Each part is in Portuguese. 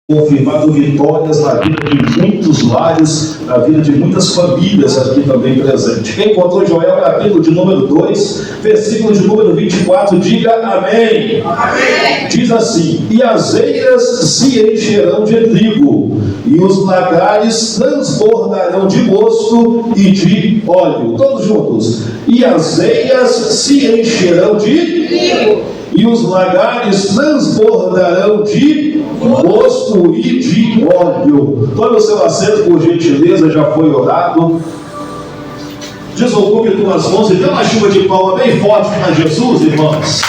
confirmado vitórias na vida de muitos lares, na vida de muitas famílias aqui também presentes. Quem encontrou Joel, capítulo de número 2, versículo de número 24, diga amém. Amém. Diz assim: e as eiras se encherão de trigo, e os lagares transbordarão de mosto e de óleo. Todos juntos. E as eiras se encherão de trigo, e os lagares transbordarão de mosto e de óleo. Tome o seu assento, por gentileza, já foi orado. Desocupe tuas mãos e dê uma chuva de palma bem forte para Jesus, irmãos.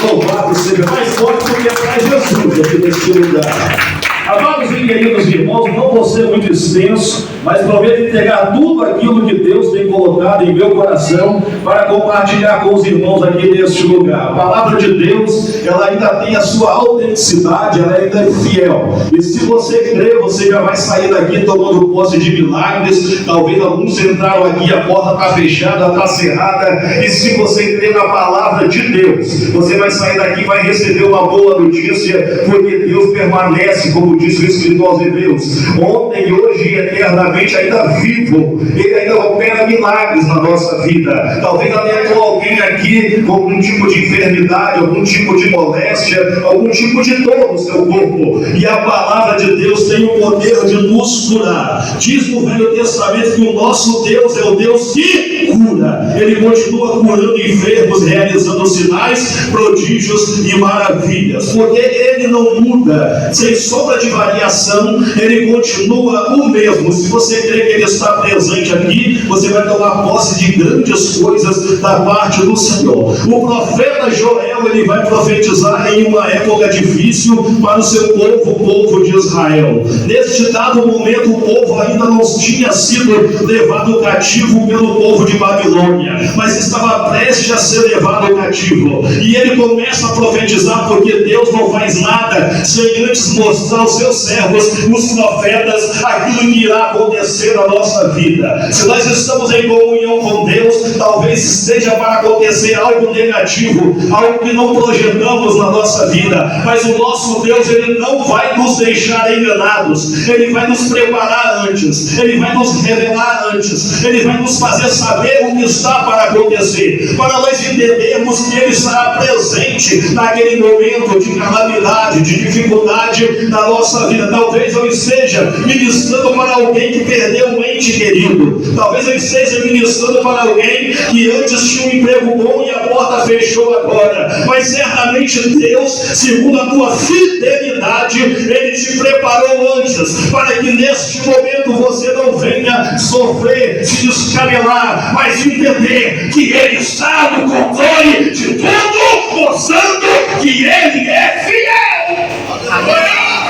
Louvado seja, mais forte do que para Jesus aqui neste lugar. Amados e queridos irmãos, não vou ser muito extenso, mas prometo entregar tudo aquilo que Deus tem colocado em meu coração para compartilhar com os irmãos aqui neste lugar. A palavra de Deus, ela ainda tem a sua autenticidade, ela ainda é fiel. E se você crer, você já vai sair daqui tomando posse de milagres. Talvez alguns entraram aqui, a porta está fechada, está cerrada. E se você crer na palavra de Deus, você vai sair daqui e vai receber uma boa notícia, porque Deus permanece, como diz o Escritor aos Hebreus, ontem, hoje e eternamente ainda vivo. Ele ainda opera milagres na nossa vida. Talvez até com alguém aqui com algum tipo de enfermidade, algum tipo de moléstia, algum tipo de dor no seu corpo, e a palavra de Deus tem o poder de nos curar. Diz no Velho Testamento que o nosso Deus é o Deus que cura. Ele continua curando enfermos, realizando sinais, prodígios e maravilhas, porque Ele não muda. Sem sombra de variação, Ele continua o mesmo. Se você crê que Ele está presente aqui, você vai tomar posse de grandes coisas da parte do Senhor. O profeta Joel, ele vai profetizar em uma época difícil para o seu povo, o povo de Israel. Neste dado momento, o povo ainda não tinha sido levado cativo pelo povo de Babilônia, mas estava prestes a ser levado cativo. E ele começa a profetizar, porque Deus não faz nada sem antes mostrar aos seus servos, os profetas, aquilo que irá acontecer na nossa vida. Se nós estamos em comunhão com Deus, talvez esteja para acontecer algo negativo, algo que não projetamos na nossa vida, mas o nosso Deus, Ele não vai nos deixar enganados. Ele vai nos preparar antes, Ele vai nos revelar antes, Ele vai nos fazer saber o que está para acontecer, para nós entendermos que Ele estará presente naquele momento de calamidade, de dificuldade na nossa vida. Talvez eu esteja ministrando para alguém que perdeu um ente querido. Talvez eu esteja ministrando para alguém que antes tinha um emprego bom e a porta fechou agora. Mas certamente Deus, segundo a tua fidelidade, Ele te preparou antes, para que neste momento você não venha sofrer, se descabelar, mas entender que Ele está no controle de tudo, mostrando que Ele é fiel.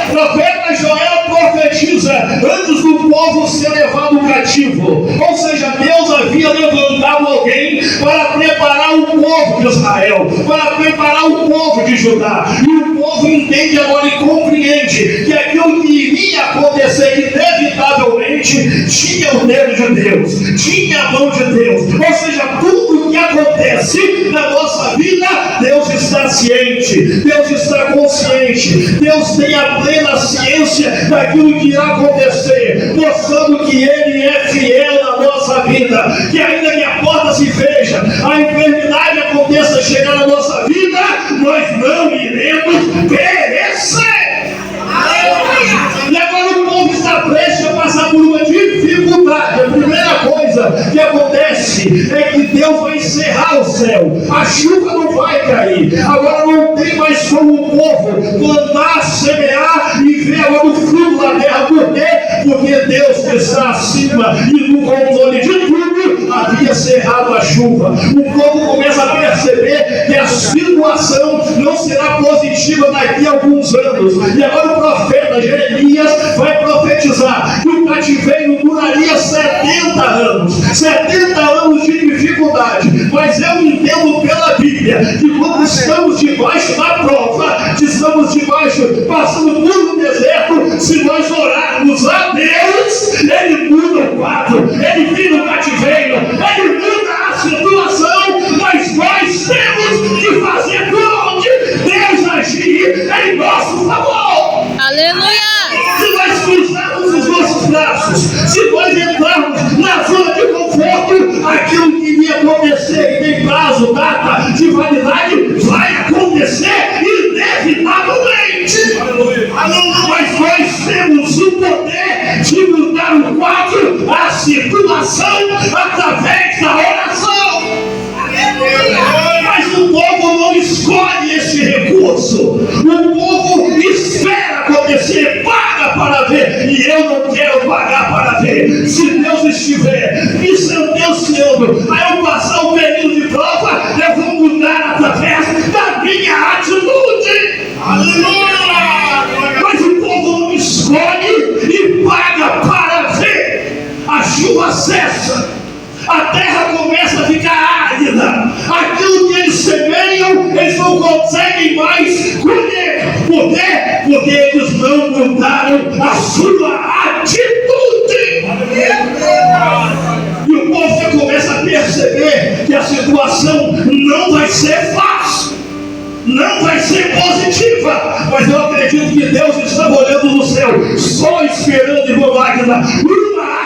O profeta Joel profetiza antes do povo ser levado cativo. Ou seja, Deus havia levantado alguém para preparar o povo de Israel, para preparar o povo de Judá. E o povo entende agora e compreende que aquilo que iria acontecer inevitavelmente tinha o dedo de Deus, tinha a mão de Deus. Ou seja, tudo que acontece na nossa vida, Deus está ciente, Deus está consciente, Deus tem a plena ciência daquilo que irá acontecer, mostrando que Ele é fiel na nossa vida, que ainda que a porta se feche, a enfermidade aconteça a chegar na nossa vida, nós não iremos perecer. E agora o povo está prestes a passar por uma dificuldade. A primeira coisa que acontece é que Deus vai encerrar o céu, a chuva não vai cair. Agora não tem mais como o povo plantar, semear e ver agora o fruto da terra. Por quê? Porque Deus que está acima e no controle de tudo havia cerrado a chuva. O povo começa a perceber que a situação não será positiva daqui a alguns anos. E agora o profeta Jeremias vai profetizar que o cativeiro duraria 70 anos. 70 anos de dificuldade. Mas eu entendo pela Bíblia que quando estamos debaixo da prova, estamos debaixo, passando por um deserto, se nós orarmos a Deus, Ele muda o quadro, Ele vira o cativeiro, Ele muda a situação, mas nós temos que fazer por onde Deus agir em nosso favor. Aleluia! acontecer inevitavelmente. Mas nós temos o poder de mudar o quadro, a situação, através da oração. Mas o povo não escolhe esse recurso. O povo espera acontecer, paga para ver. E eu não quero pagar para ver. Se Deus estiver me sentenciando a eu passar um período de prova, eu vou mudar através da minha atitude. Aleluia! Mas o povo não escolhe e paga para ver. A chuva cessa, a terra começa a ficar árida. Aquilo que eles semeiam, eles não conseguem mais colher. Por quê? Porque eles não mudaram a sua atitude. E o povo já começa a perceber que a situação não vai ser fácil, não vai ser positiva. Mas eu acredito que Deus estava olhando no céu, só esperando e uma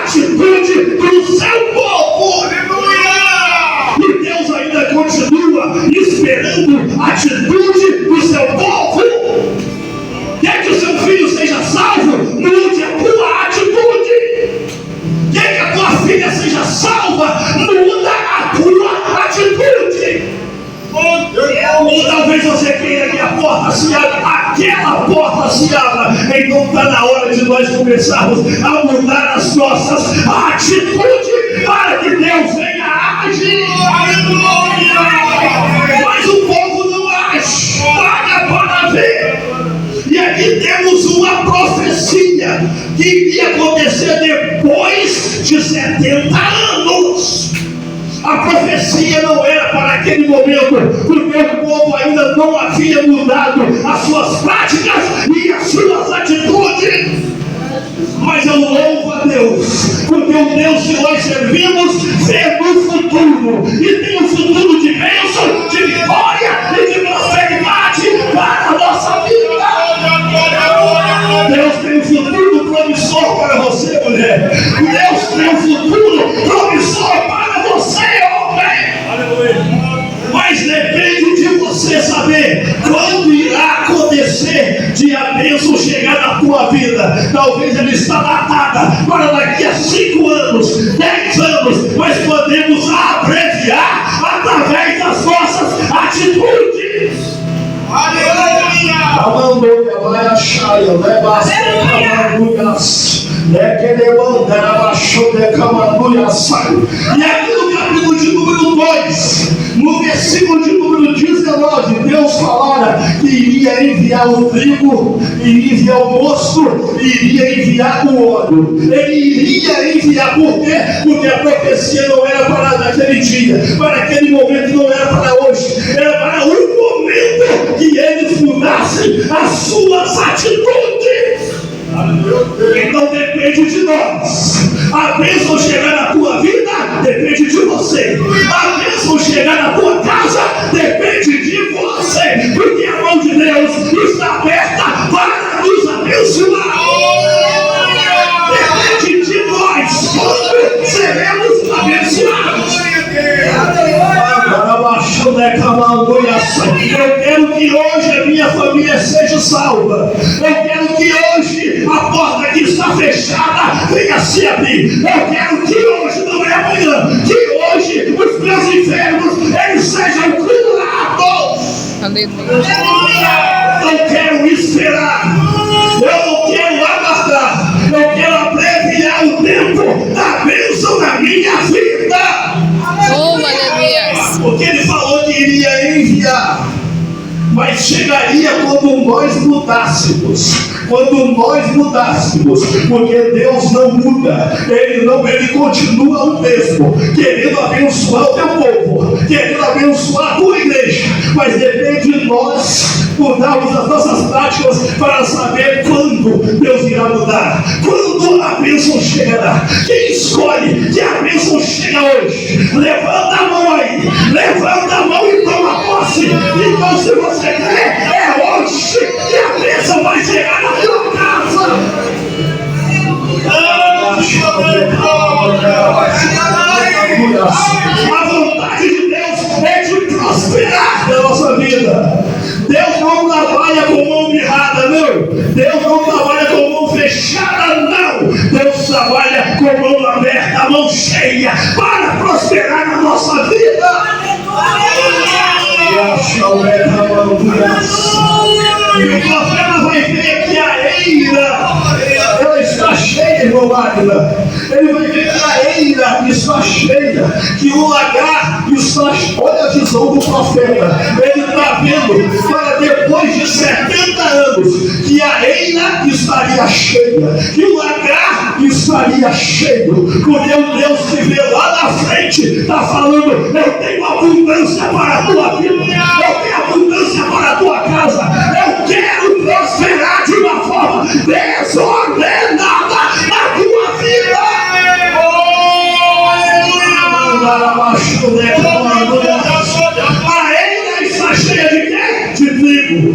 atitude do seu povo. E Deus ainda continua esperando a atitude do seu povo. Quer que o seu filho seja salvo? Mude a tua atitude. Quer que a tua filha seja salva? Muda a tua atitude. Ou talvez você queira que a porta se abra, aquela porta se abra. Então está na hora de nós começarmos a mudar as nossas atitudes para que Deus venha agir. Mas o povo não age, paga para ver. E aqui temos uma profecia que iria acontecer depois de 70 anos. A profecia não era para aquele momento, porque o povo ainda não havia mudado as suas práticas e as suas atitudes. Mas eu louvo a Deus, porque o Deus que nós servimos vê no futuro, e tem um futuro de bênção, de vitória e de prosperidade para a nossa vida. Deus tem um futuro promissor para você, mulher. Deus tem um futuro promissor para você, homem. Mas depende de você saber quando irá acontecer de a bênção chegar na tua vida. Talvez ela está datada para daqui a 5 anos, 10 anos, mas podemos abreviar através das nossas atitudes. Aleluia! E aqui no capítulo de número 2, no versículo de número 19, Deus falara que iria enviar o trigo, iria enviar o mosto, iria enviar o óleo. Ele iria enviar, por quê? Porque a profecia não era para naquele dia, para aquele momento, não era para hoje, era para o momento que eles mudassem as suas atitudes. Então depende de nós. A bênção chegar na tua vida depende de você. A bênção chegar na tua casa depende de você, porque a mão de Deus está aberta para nos abençoar. Depende de nós quando seremos abençoados. Eu quero que hoje a minha família seja salva. Eu quero que hoje a porta que está fechada venha se abrir. Eu quero que hoje, não é amanhã, que hoje os meus enfermos eles sejam curados. Eu quero esperar. Eu não quero aguardar. Eu quero abreviar o tempo da bênção na minha vida. Porque ele falou que iria enviar, mas chegaria quando nós mudássemos. Quando nós mudássemos, porque Deus não muda, Ele continua o mesmo, querendo abençoar o teu povo, querendo abençoar a tua igreja, mas depende de nós mudarmos as nossas práticas para saber quando Deus irá mudar, quando a bênção chegará. Quem escolhe que a bênção chega hoje? Levanta a mão aí, levanta a mão e toma posse. Então, se você quer, é hoje que a bênção vai chegar na tua casa. A vontade de Deus é de prosperar na nossa vida. Deus não trabalha com mão fechada, não. Deus trabalha com mão aberta, mão cheia, para prosperar na nossa vida. E o profeta vai ver que a eira, ela está cheia, irmão Magna. Ele vai ver que a eira está cheia, que o lagar está cheio. Olha a visão do profeta. Ele está vendo para depois de 70 anos que a eira estaria cheia, que o lagar estaria cheio, porque o Deus que vê lá na frente está falando: eu tenho abundância para a tua vida, eu tenho abundância para a tua casa, eu quero prosperar de uma forma desordenada na tua vida. A eira está cheia de quê? De trigo.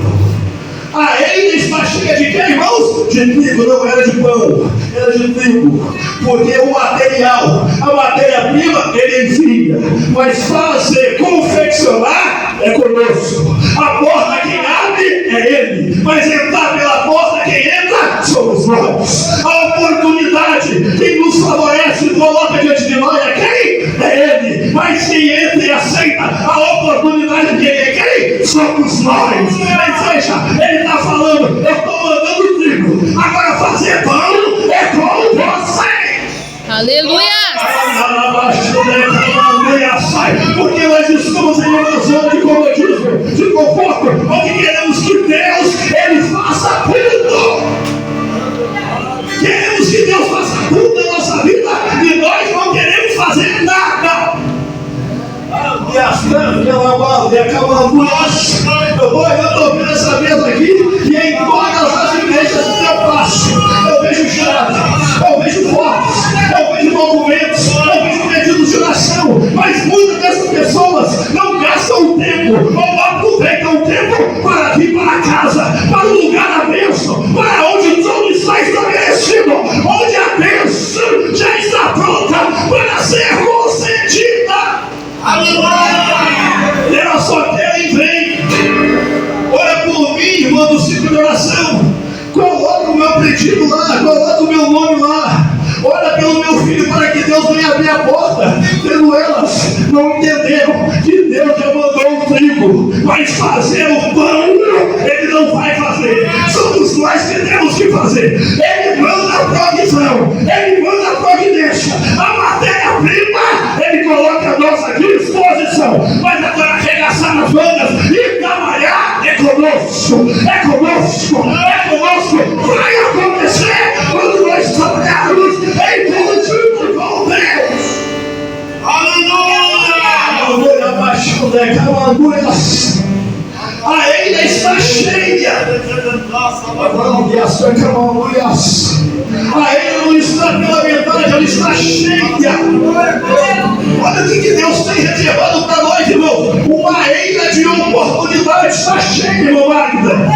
A eira está cheia de quê, irmãos? De trigo, não era de pão, era de trigo. Porque o material, a matéria-prima, ele envia, mas fazer, confeccionar é conosco. A porta quem abre é ele, mas entrar pela porta quem entra somos nós. A oportunidade, quem nos favorece e coloca diante de nós é quem? É ele. Mas quem entra e aceita a oportunidade de ele é quem? Somos nós. Ou seja, ele está falando: eu estou mandando trigo, agora fazer pão é com você. Aleluia! Porque nós estamos em uma zona de comodismo, de conforto, onde queremos que Deus, ele faça tudo. Queremos que Deus faça tudo na nossa vida e nós não queremos fazer nada. Eu estou vendo essa mesa aqui e em todas as igrejas que eu passo, eu vejo chave, eu vejo fotos, eu vejo documentos, eu vejo pedidos de oração, mas muitas dessas pessoas não gastam tempo, não aproveitam o tempo para vir para casa, para o lugar da bênção, para onde o trono está estabelecido, onde a bênção já está pronta para ser concedida. Ela só quer e vem. Ora por mim, irmão do ciclo de oração. Coloca o meu pedido lá, coloca o meu nome lá. Ora pelo meu filho para que Deus venha abrir a porta. Tendo elas não entenderam que Deus já mandou o trigo, mas fazer o pão ele não vai fazer. Somos nós que temos que fazer. Ele manda a provisão, ele manda a providência, a matéria-prima ele coloca a nossa disposição. Mas agora arregaçar as mangas e trabalhar é conosco, é conosco, é conosco. Vai acontecer quando nós trabalharmos em conjunto com Deus. Aleluia! A eira está cheia. A eira não está pela metade, ela está cheia. Olha o que Deus tem reservado para nós, irmão. Uma eira de oportunidade está cheia, irmão Magda.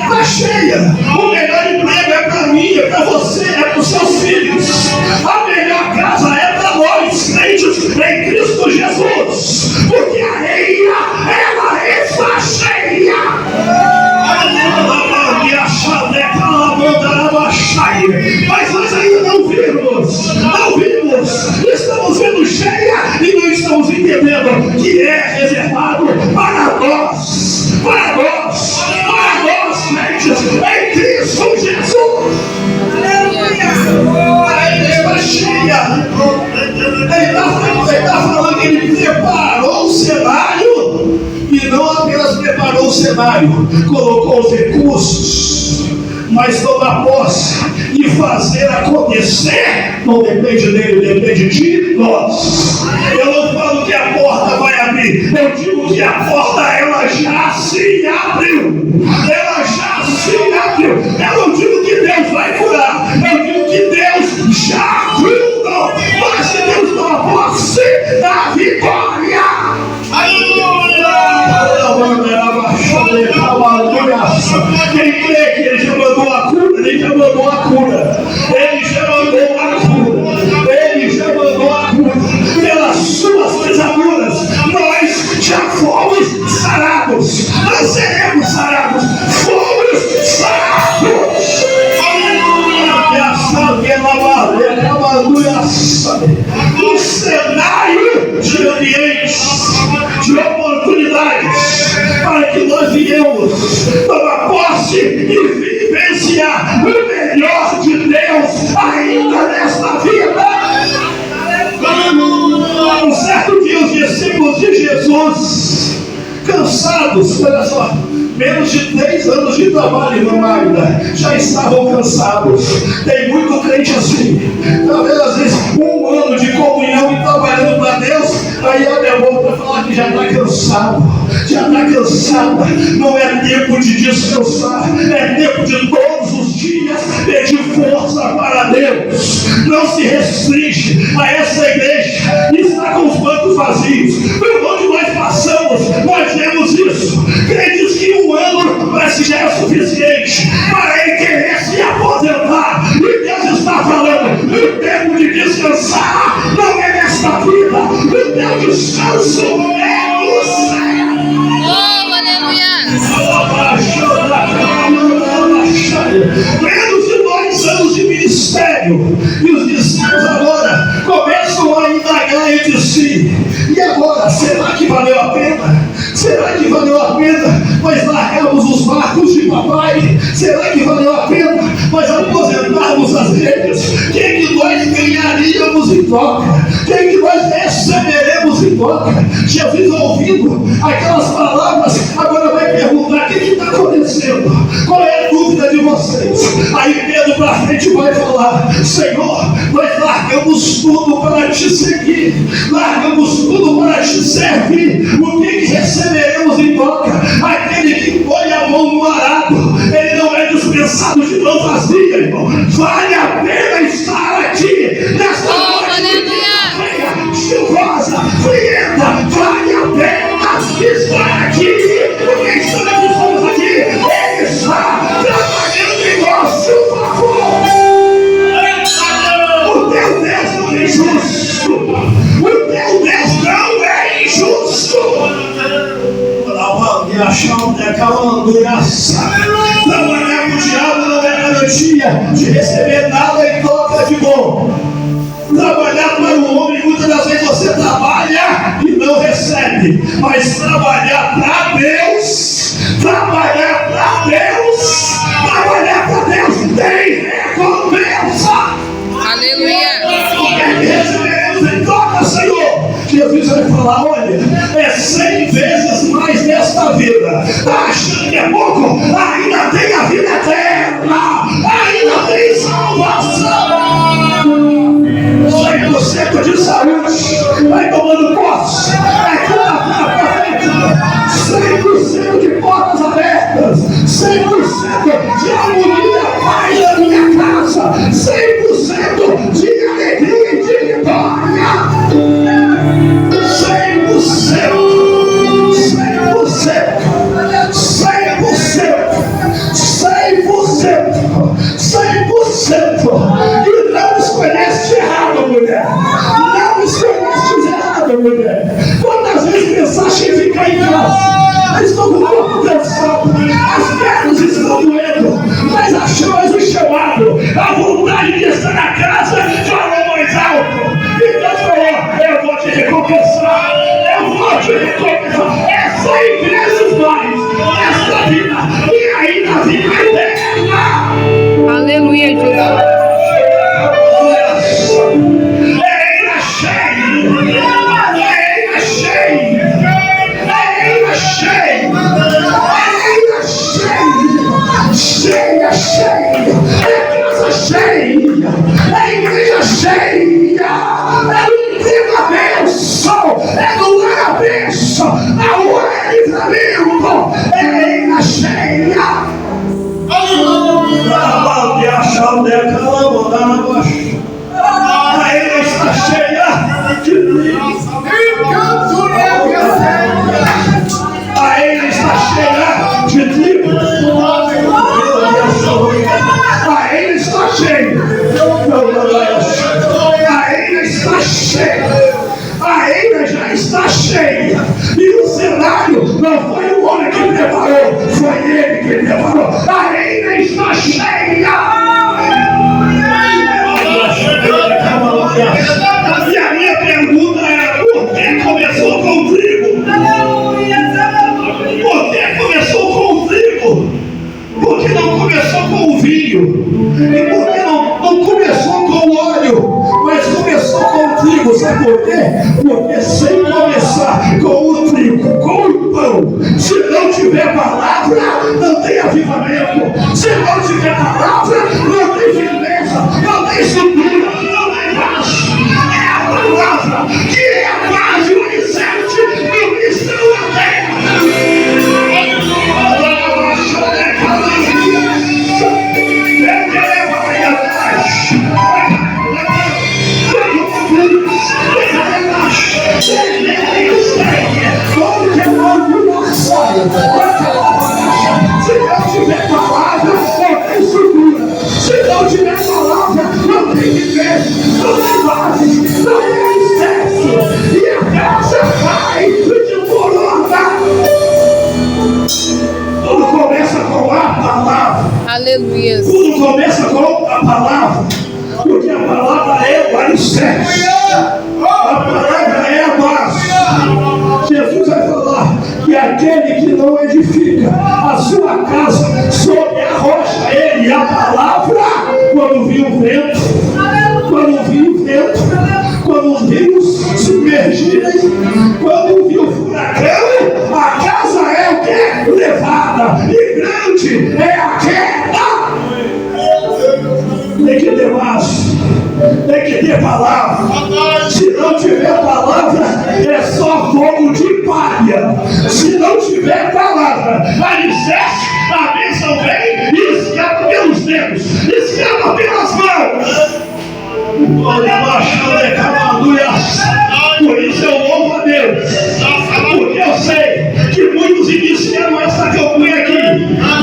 Está cheia. O melhor emprego é para mim, é para você, é para os seus filhos. A melhor casa é para nós, crentes em Cristo Jesus. Porque a eira, ela está cheia. Mas nós ainda não vimos. Estamos vendo cheia e não estamos entendendo que é reservado para nós, crentes em Cristo Jesus. Ele está cheia. Ele está falando que ele preparou o cenário e não apenas preparou o cenário, colocou os recursos, mas tomar posse e fazer acontecer não depende dele, depende de nós. Eu não falo que a porta vai abrir, eu digo que a porta ela já se abriu. Ela já se abriu. Eu não digo que Deus vai curar, eu digo que Deus já curou. Mas se Deus toma posse da vitória. Quem crê que ele já mandou a cura, ele já mandou a cura. Ele já mandou a cura. Ele já mandou a cura. Pelas suas pisaduras, nós já fomos sarados. Nós seremos sarados. Fomos sarados. viemos tomar posse e vivenciar o melhor de Deus ainda nesta vida. Um certo dia os discípulos de Jesus, cansados, olha só, menos de 3 anos de trabalho, irmã Magda, já estavam cansados. Tem muito crente assim, talvez às vezes 1 ano de comunhão e trabalhando para Deus, aí abre a boca para falar que já está cansado, já está cansada. Não é tempo de descansar, é tempo de todos os dias pedir força para Deus. Não se restringe a essa igreja e está com os bancos vazios. Por onde nós passamos, nós vemos isso. Crentes que 1 ano parece que já é suficiente para ele querer se aposentar. E Deus está falando: o tempo de descansar não é nesta vida, o teu descanso é no céu. Oh, aleluia! Menos de 2 anos de ministério, e os discípulos agora começam a indagar entre si. E agora, será que valeu a pena? Será que valeu a pena nós largarmos os barcos de papai? Será que valeu a pena nós aposentarmos as redes? Quem que nós ganharíamos em troca? Quem que nós receberemos em troca? Jesus, ouvindo aquelas palavras, agora vai perguntar: o que está acontecendo? Qual é a dúvida de vocês? Aí Pedro para frente vai falar: Senhor, nós largamos tudo para te seguir, largamos tudo para te servir. O que receberemos em troca? Aquele que põe a mão no arado, ele não é dispensado de mão vazia, irmão. Vale a pena estar aqui nesta noite chuvosa, frienta. Vale a pena estar aqui, porque estamos aqui. Ele está trabalhando em nosso favor. O teu Deus não é injusto. O teu Deus não é injusto. Trabalhar com o diabo não é garantia de receber nada em troca de bom. Trabalhar para o homem, muitas das vezes você trabalha e não recebe. Mas trabalhar para Deus, trabalhar para Deus tem recompensa. Aleluia! O que receberemos em troca, Senhor? Jesus vai falar: olha, é 100 vezes mais nesta vida. Está achando que é pouco? Ainda tem a vida eterna, ainda tem salvação. 100% de saúde, vai tomando posse, vai tomar 100% de portas abertas, 100% de harmonia, paz na minha casa, 100% de alegria e de vitória. 100%. E não escolheste errado, mulher. Não escolheste errado, mulher. Quantas vezes pensaste em ficar em casa? Estou com o corpo cansado, as pernas estão doendo, mas achamos o chamado, a vontade de estar na casa falou mais alto. E Deus falou: eu vou te recompensar, eu vou te recompensar. É 100 vezes mais nesta vida e aí na vida eterna. Aleluia, Jesus. É igreja cheia, é do emprego a bênção, é do lar a bênção, a rua é livramento, é igreja cheia. A ilha está cheia de livros. A ilha está cheia de livros. A ilha está cheia. A ilha está cheia. A ilha já está cheia. E o cenário não foi o homem que preparou, foi ele que preparou. A ilha está cheia. trigo. E por que não começou com o óleo, mas começou com o trigo? Sabe por quê? Porque sem começar com o trigo, com o pão, se não tiver palavra, não tem avivamento. Se não tiver palavra, não tem firmeza, não tem estrutura, não tem paz. É a palavra que é a base, o alicerce do cristão na terra. Se não tiver palavra, não tem estrutura. Se não tiver palavra, não tem viver, não tem base, não tem alicerce. E a casa vai desmorona. Tudo começa com a palavra. Aleluia. Tudo começa com a palavra. Porque a palavra é o alicerce. A palavra é a base. Jesus vai falar que aquele que não edifica a sua casa sobre a rocha, ele, a palavra, quando viu o vento, quando os rios se submergirem, quando viu o furacão, a casa é o que? Levada, e grande é a queda. Tem que ter base, tem que ter palavra. Se não tiver palavra, é só fogo de palha. Se não tiver palavra, alicerce, a bênção vem e escapa pelos dedos, escapa pelas mãos. Por isso eu louvo a Deus, porque eu sei que muitos iniciaram essa campanha aqui,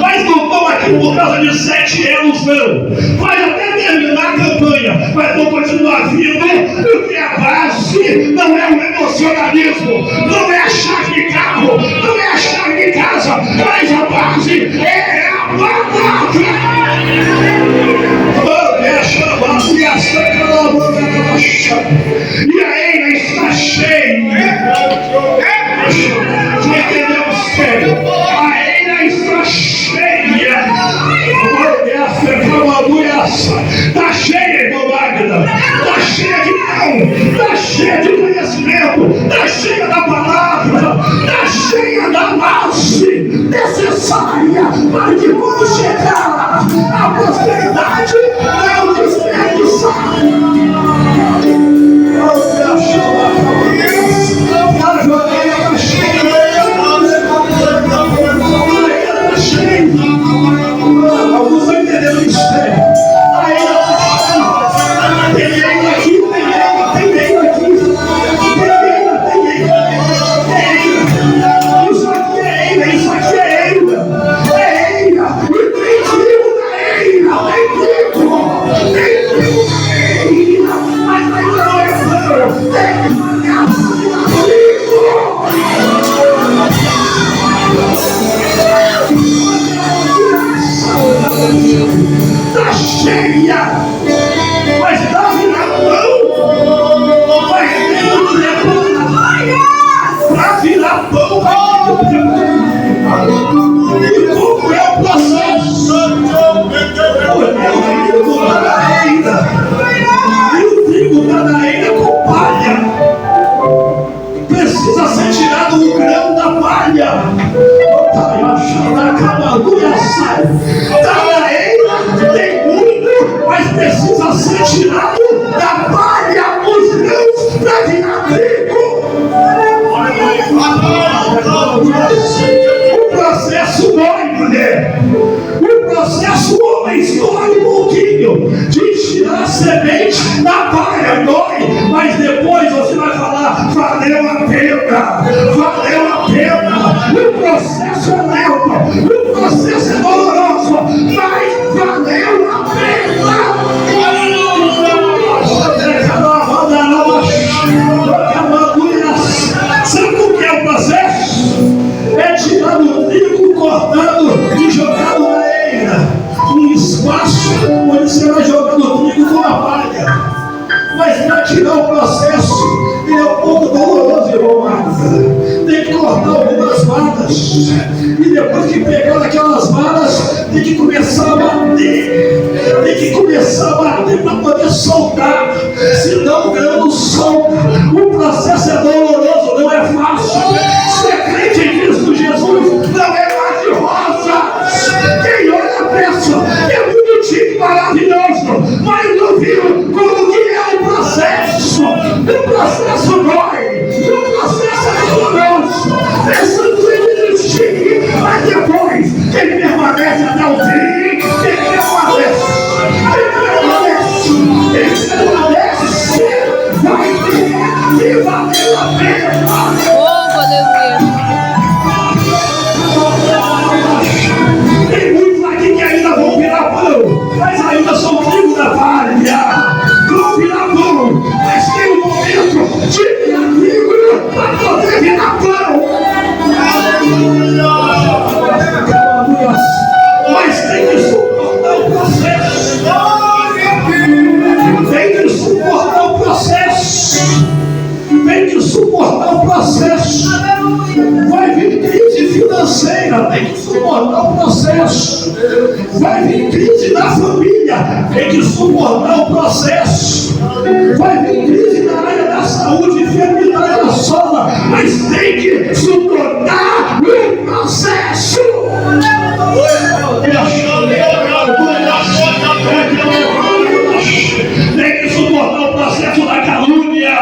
mas não estão aqui por causa de 7 anos, não. Vai até terminar a campanha, mas vão continuar vindo, porque a base não é o emocionalismo, não é a chave de carro, não é a chave de casa, mas a base é a palavra. E a eira está cheia. Já entendemos sério? A eira está cheia. Está cheia, irmão Magda. Está cheia de pão. Está cheia de conhecimento. Está cheia da palavra. Está cheia da base necessária para que quando chegar a prosperidade, não desperdiçar. Alguns estão entendendo isso, né? Tem ainda aqui. Isso aqui é ainda. É ainda. E tem trigo na ainda. Tem trigo na ainda. Mas ainda não é pão. Tem que pagar está cheia, mas dá virar pão, vai ter muito tempo para virar pão, e como é o processo? O trigo está na eira com palha, precisa ser tirado o grão da palha. Está na eira, tem muito, mas precisa ser tirado da palha os grãos para virar trigo. O processo dói, mulher. O processo, homens, dói um pouquinho de tirar a semente da palha, dói, mas depois você vai falar, valeu a pena, valeu a pena. O processo é lento, o processo é doloroso, mas valeu a pena. Sabe o que é o processo? É tirar o trigo, cortado e jogado na eira, um espaço onde você vai jogando o trigo com a palha. Mas para tirar o processo, ele é um pouco doloroso, irmão Marcos. Tem que cortar algumas varas. E depois que pegar aquelas varas, tem que começar a bater. ordem para poder soltar. Senão o grão não solta. O processo é doloroso, não é fácil. Ser crente em Cristo Jesus não é mar de rosa. Quem olha pensa que é bonitinho, maravilhoso, mas não viu como que é o processo. O processo dói. O processo é doloroso. Pensando em desistir, mas depois quem permanece até o fim, quem permanece vai ter que valer a pena. Oh, aleluia. Tem muitos aqui que ainda vão virar pão, mas ainda são trigo da palha. Vão virar pão, mas tem um momento de virar trigo para poder virar pão. Mas tem que suportar o processo. Tem que suportar o processo. Tem que suportar o processo. Vai vir crise financeira, tem que suportar o processo. Vai vir crise na família, tem que suportar o processo. Vai vir crise na área da saúde, enfermidade da sola, mas tem que suportar o processo. Tem que suportar o processo da calúnia.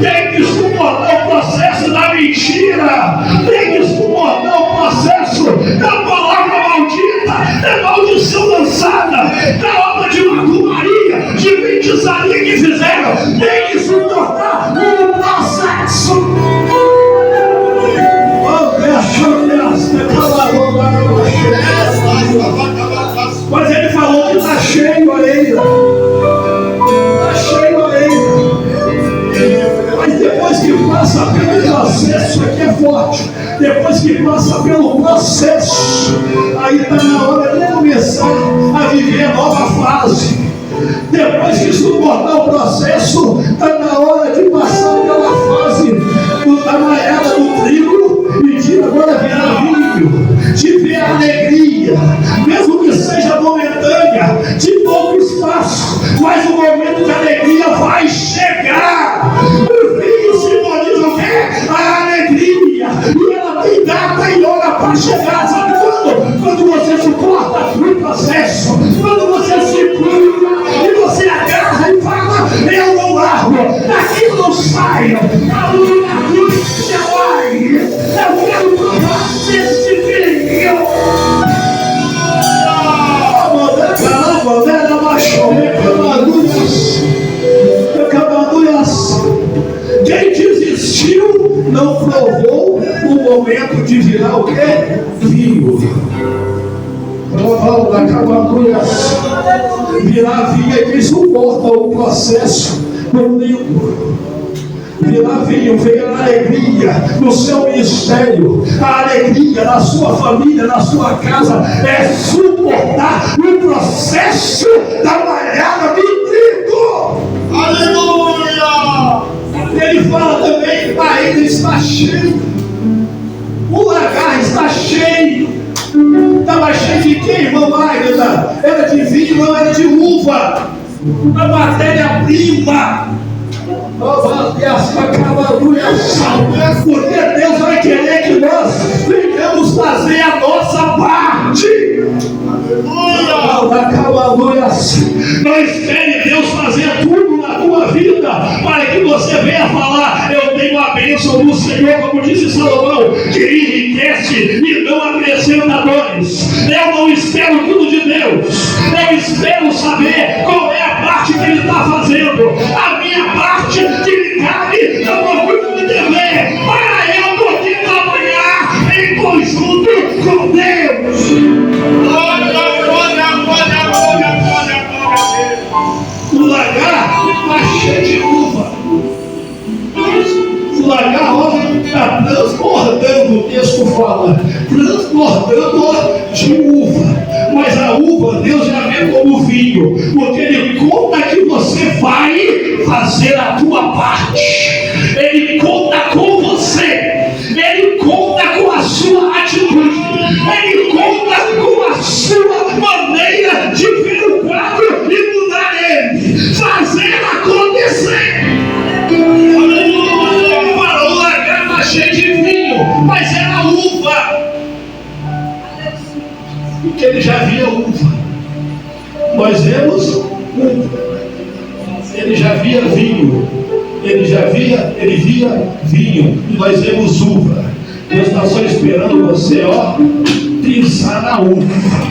Tem que suportar o processo da mentira. Tem que suportar o processo da palavra maldita, da maldição lançada, da obra de macumbaria, de feitiçaria que fizeram. Tem que suportar o processo. Mas ele falou que está cheio ainda. Está cheio ainda. Mas depois que passa pelo processo, aqui é forte. Depois que passa pelo processo, aí está na hora de começar a viver a nova fase. Depois que suportar o processo, está na hora de passar pela fase da malhada do trigo e de agora virar vinho, de ver a alegria, mesmo que seja momentânea, de pouco espaço, mas o momento de alegria vai chegar. O vinho simboliza o quê? A alegria, e ela tem data e hora para chegar. Sabe quando? Quando você suporta o processo, quando você se cura e você agarra e fala: eu não largo, daqui eu não saio, a luz da cruz já vai, eu quero provar desse vinho. Quem desistiu não provou o momento de virar o quê? Vinho. Virar vinho é quem suporta o processo do limpo. Virar vinho, ver a alegria no seu ministério, a alegria na sua família, na sua casa, é suportar o processo da malhada do trigo. Aleluia! Ele fala também: ainda está cheio, o lagar está cheio. Estava cheio de quê, irmão Águeda? Era de vinho, não era de uva, a matéria-prima. Porque Deus vai querer que nós venhamos fazer a nossa parte. Não espere Deus fazer tudo na tua vida para que você venha falar: eu tenho a bênção do Senhor, como disse Salomão, que enriquece e não acrescenta dores. Eu não espero tudo de Deus, eu espero saber qual é a parte que Ele está fazendo. A minha parte que me cabe, eu não vou me dever, para eu poder trabalhar em conjunto com Deus. O lagar está cheio de uva. O lagar está transbordando, o texto fala, transbordando de uva. Mas a uva, Deus já vê como vinho, porque Ele conta que você vai fazer a tua parte. Ele conta com você. Ele conta com a sua atitude. Ele conta com a sua maneira de ver o quadro e mudar ele. via uva. Nós vemos uva. Ele já via vinho. Ele via vinho. E nós vemos uva. Deus está só esperando você, pisar na uva.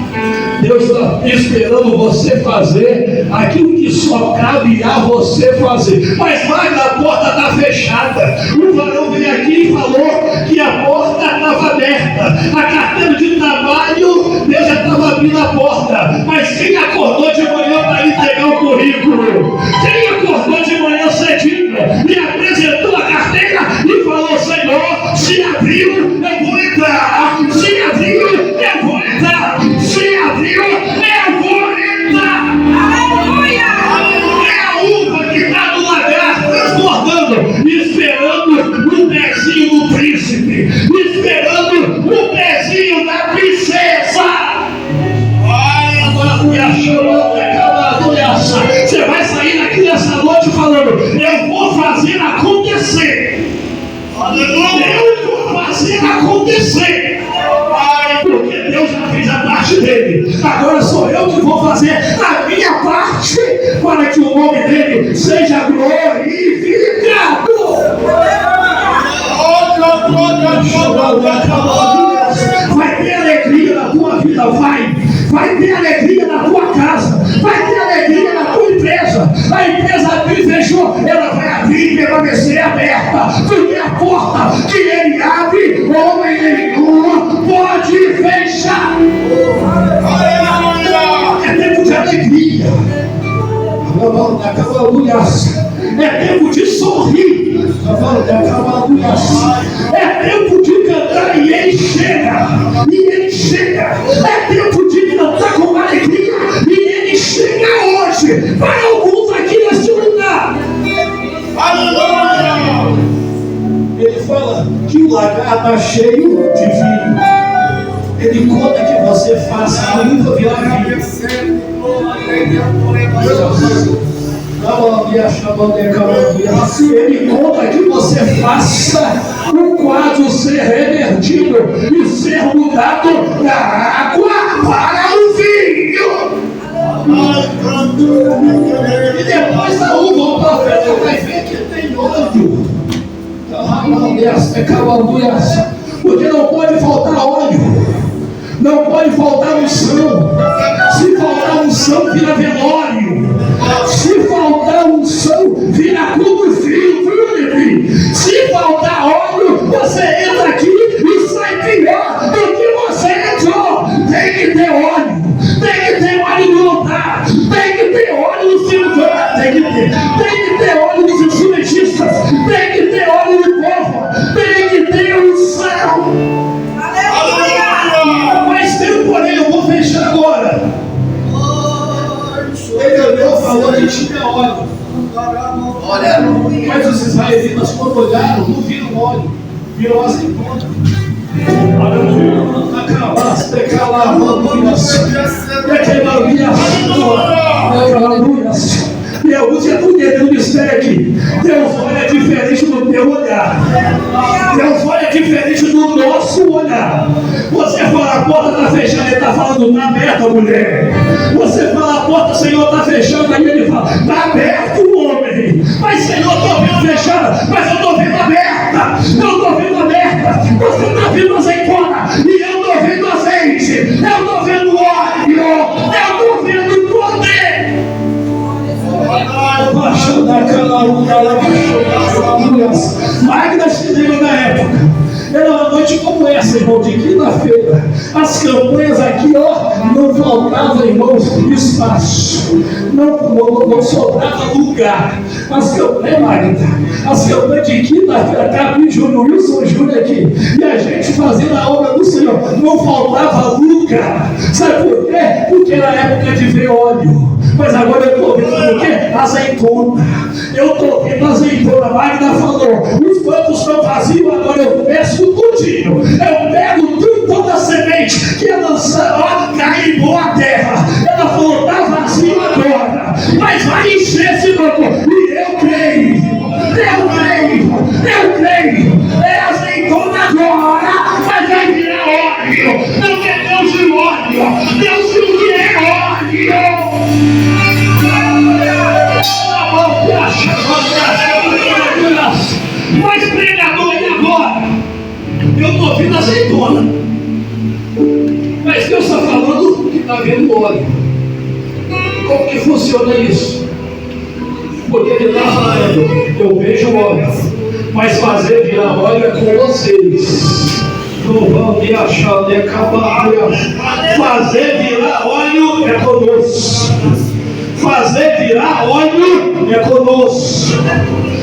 Deus está esperando você fazer aquilo que só cabe a você fazer. Mas Magda, a porta está fechada. O varão veio aqui e falou que a porta estava aberta. A carteira de trabalho, Deus já estava abrindo a porta. Mas quem acordou de manhã para entregar o currículo? Quem acordou de manhã cedinho e apresentou a carteira e falou: Senhor, se abriu, eu vou entrar. Se abriu, eu vou entrar. Se abriu, eu vou entrar. Aleluia! É a uva que está no lagar, transbordando, esperando o pezinho do príncipe, esperando o pezinho da princesa. Você vai sair daqui nessa noite falando: eu vou fazer acontecer. Eu vou fazer acontecer. Porque Deus já fez a parte dele. Agora sou eu que vou fazer a minha parte para que o nome dele seja glorificado. Vai ter alegria na tua vida, vai ter alegria na tua casa, vai ter alegria na tua empresa. A empresa abriu e fechou, ela vai abrir e permanecer aberta, porque a porta que ele abre, homem nenhum pode fechar. É tempo de alegria, é tempo de sorrir, é tempo de cantar e ele chega, é tempo de cantar com alegria e ele chega hoje para alguns aqui neste lugar. Ele fala que o lagar está cheio de vinho. Ele conta que você faça a uva virar vinho. Ele conta que você faça o quadro ser revertido e ser mudado da água para o vinho. E depois da uva, o profeta vai ver que tem óleo. Porque não pode faltar óleo, não pode faltar unção. Se faltar unção, vira velório. Se faltar unção, vira clube Filipe. Se faltar óleo, você entra aqui e sai pior do que você entrou. Tem que ter óleo, tem que ter óleo no altar, tem que ter óleo no cinturão, tem que ter óleo nos instrumentistas, tem que ter óleo no povo, tem que ter unção. Mas tem um porém, eu vou fechar agora. Ele olhou e falou que tinha óleo. Mas os israelitas, quando olharam, não viram óleo, viram azeitona. Deus é do dedo do mistério aqui. Deus olha diferente do teu olhar. Deus olha diferente do nosso olhar. Você fala: a porta está fechada, ele está falando: está aberta, mulher. Você fala: a porta, Senhor, está fechada, aí ele fala: está aberto, homem. Mas, Senhor, estou vendo fechada, mas eu estou vendo aberta. Eu estou vendo aberta. Você está vendo azeitona e eu estou vendo azeite. Eu estou vendo óleo. Eu estou vendo poder. Magda chegou na época. Era uma noite como essa, irmão, de quinta-feira. As campanhas aqui, não faltava, irmãos, espaço. Não sobrava lugar. As campanhas, Magda, as campanhas de quinta-feira, Capi Júnior, Wilson Júnior aqui, e a gente fazendo a obra do Senhor, não faltava lugar. Sabe por quê? Porque era época de ver óleo. Mas agora eu estou vendo o quê? Azeitona. Eu estou vendo azeitona. Magda falou: os bancos estão vazios, agora eu peço tudinho. Eu pego toda a semente que ia lançar, cai em boa terra. Ela falou: está vazio agora, mas vai encher esse banco. E eu creio. É azeitona agora, mas vai virar óleo. Não é Deus de óleo, Deus de ouvindo azeitona. Mas Deus está falando que está vendo óleo. Como que funciona isso? Porque Ele está falando, eu vejo óleo, mas fazer virar óleo é com vocês. Não vão me achar, nem acabar. Fazer virar óleo é conosco. Fazer virar óleo é conosco.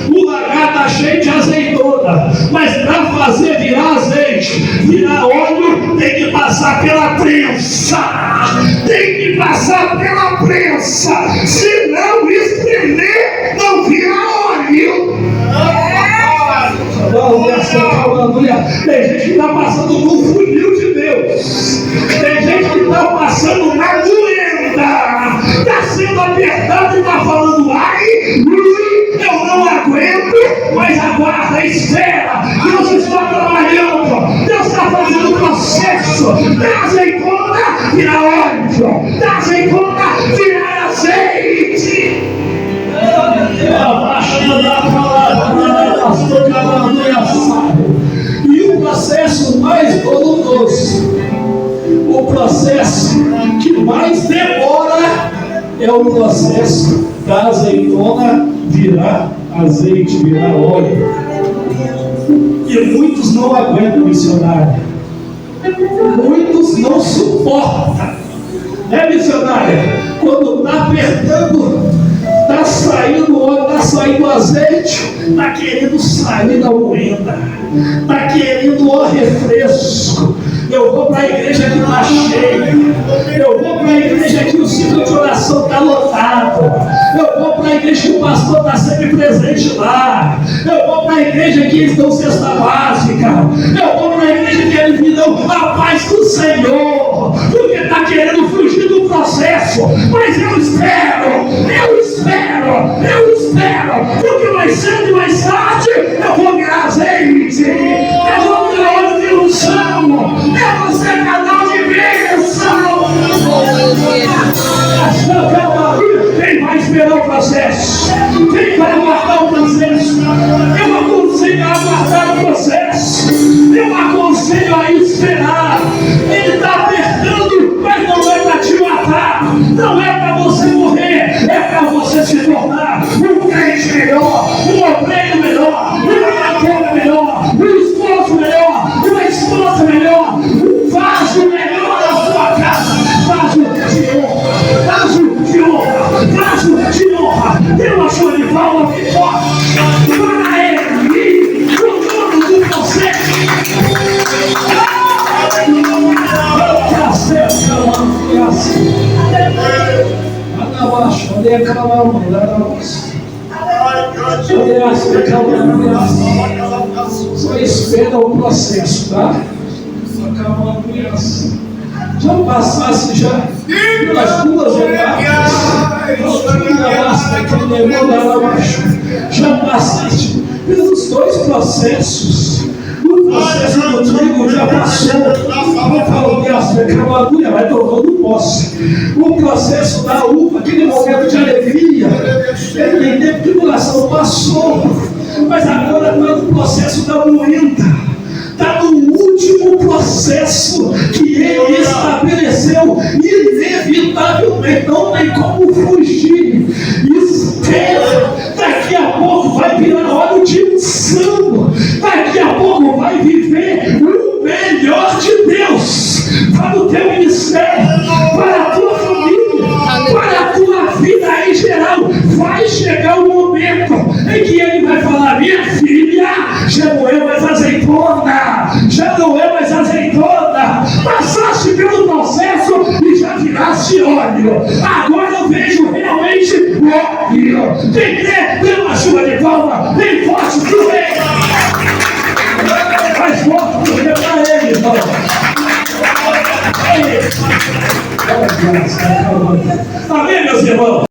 O lagar está cheio de azeitona, mas para fazer virar azeite, virar óleo, tem que passar pela prensa. Tem que passar pela prensa. Se não espremer, não vira óleo. Tem gente que está passando no funil de Deus. Tem gente que está passando na doenda. Está sendo apertado e está falando, ai, eu não aguento, mas aguarda, espera. Deus está trabalhando. Deus está fazendo o processo. Da azeitona virar óleo. Da azeitona virar azeite. E o processo mais doloroso, o processo que mais demora, é o processo da azeitona virar azeite, virar óleo. E muitos não aguentam, missionário. Muitos não suportam. Né, missionária? Quando está apertando, está saindo óleo, está saindo azeite, está querendo sair da moenda, está querendo o refresco. Eu vou para a igreja que está cheia, eu vou para a igreja que o ciclo de oração está lotado, eu vou para a igreja que o pastor está sempre presente lá, eu vou para a igreja que eles dão cesta básica, eu vou para a igreja que eles me dão a paz do Senhor, porque está querendo fugir do processo. Mas eu espero, porque mais cedo e mais tarde eu vou virar azeite, eu vou virar óleo de unção, eu vou ser canal de bênção. Quem vai esperar o processo? Quem vai aguardar o processo? Eu aconselho a aguardar o processo, eu aconselho a esperar. Ele está apertando, mas não é para te matar, não é para você morrer, é para você se tornar um crente melhor, um obreiro melhor, uma cantora melhor, um esposo melhor, uma esposa melhor, um vaso melhor na sua casa, vaso de honra, vaso de honra, vaso de honra. Dê uma chuva de palma que forte para ele, o dono do processo. Só espera o processo, tá? Já passasse já pelas duas etapas, já passaste pelos dois processos. O processo do trigo já passou. Vou falar que a cavadura vai tocando posse. O processo da uva, aquele momento de alegria, ele tem tempo de tribulação, passou. Mas agora está no processo da moenda. Está no último processo que ele estabeleceu, inevitavelmente, não tem como fugir. Espera, daqui a pouco vai virar óleo de unção, daqui a pouco vai viver o melhor de Deus para o teu ministério, para a tua família, para a tua vida em geral. Vai chegar o momento em que ele vai falar: minha filha, já não é mais azeitona, já não é mais azeitona, passaste pelo processo e já viraste óleo, agora eu vejo realmente óleo. Quem crê, dê uma chuva de palma bem forte pro rei, mais forte do que para ele, irmão. Amém, meus irmãos?